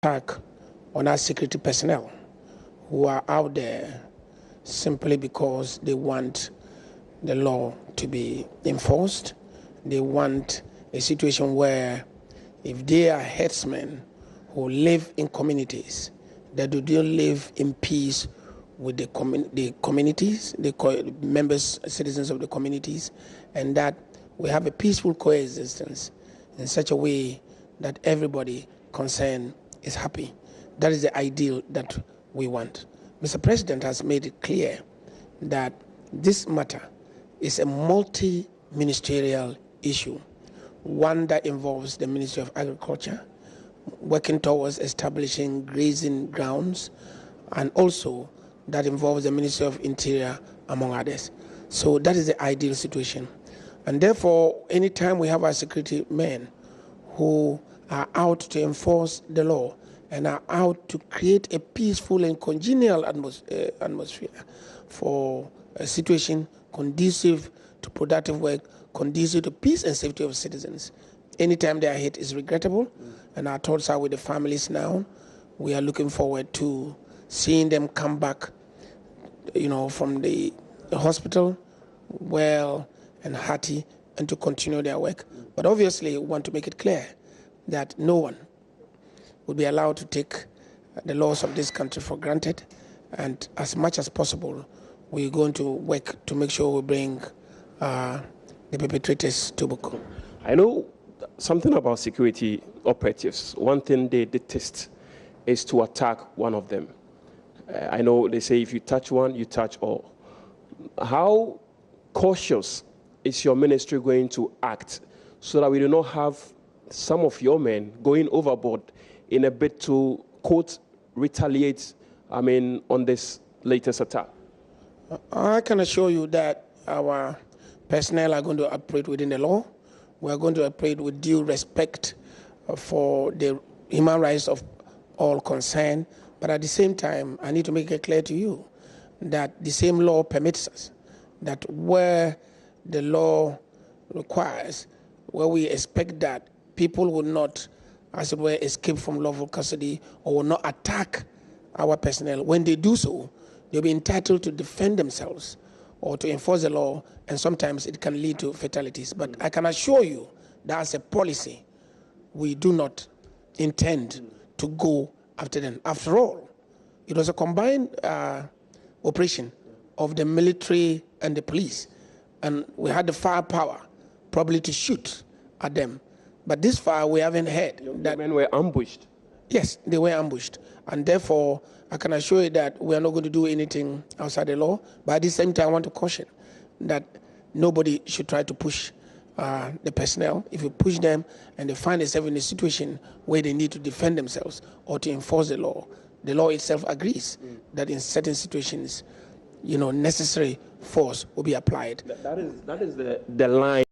attack on our security personnel who are out there simply because they want the law to be enforced. They want a situation where if they are headsmen who live in communities, that do not live in peace with the communities, the members, citizens of the communities, and that we have a peaceful coexistence in such a way that everybody concerned is happy. That is the ideal that we want. Mr. President has made it clear that this matter is a multi-ministerial issue, one that involves the Ministry of Agriculture, working towards establishing grazing grounds, and also that involves the Ministry of Interior, among others. So that is the ideal situation. And therefore, anytime we have our security men who are out to enforce the law and are out to create a peaceful and congenial atmosphere for a situation conducive to productive work, conducive to peace and safety of citizens, anytime they are hit is regrettable, and our thoughts are with the families now. We are looking forward to seeing them come back, from the hospital well and hearty and to continue their work. But obviously, we want to make it clear that no one would be allowed to take the laws of this country for granted, and as much as possible, we're going to work to make sure we bring the perpetrators to book. I know something about security operatives. One thing they detest is to attack one of them. I know they say if you touch one, you touch all. How cautious is your ministry going to act so that we do not have some of your men going overboard in a bid to, quote, retaliate, on this latest attack? I can assure you that our personnel are going to operate within the law. We are going to operate with due respect for the human rights of all concerned. But at the same time, I need to make it clear to you that the same law permits us that where the law requires, where we expect that people will not, as it were, escape from lawful custody or will not attack our personnel. When they do so, they'll be entitled to defend themselves or to enforce the law, and sometimes it can lead to fatalities. But I can assure you that as a policy, we do not intend to go after them. After all, it was a combined operation of the military and the police, and we had the firepower probably to shoot at them. But this far, we haven't heard that men were ambushed. Yes, they were ambushed, and therefore I can assure you that we are not going to do anything outside the law. But at the same time, I want to caution that nobody should try to push the personnel. If you push them and they find themselves in a situation where they need to defend themselves or to enforce the law itself agrees that in certain situations, necessary force will be applied. That is the line.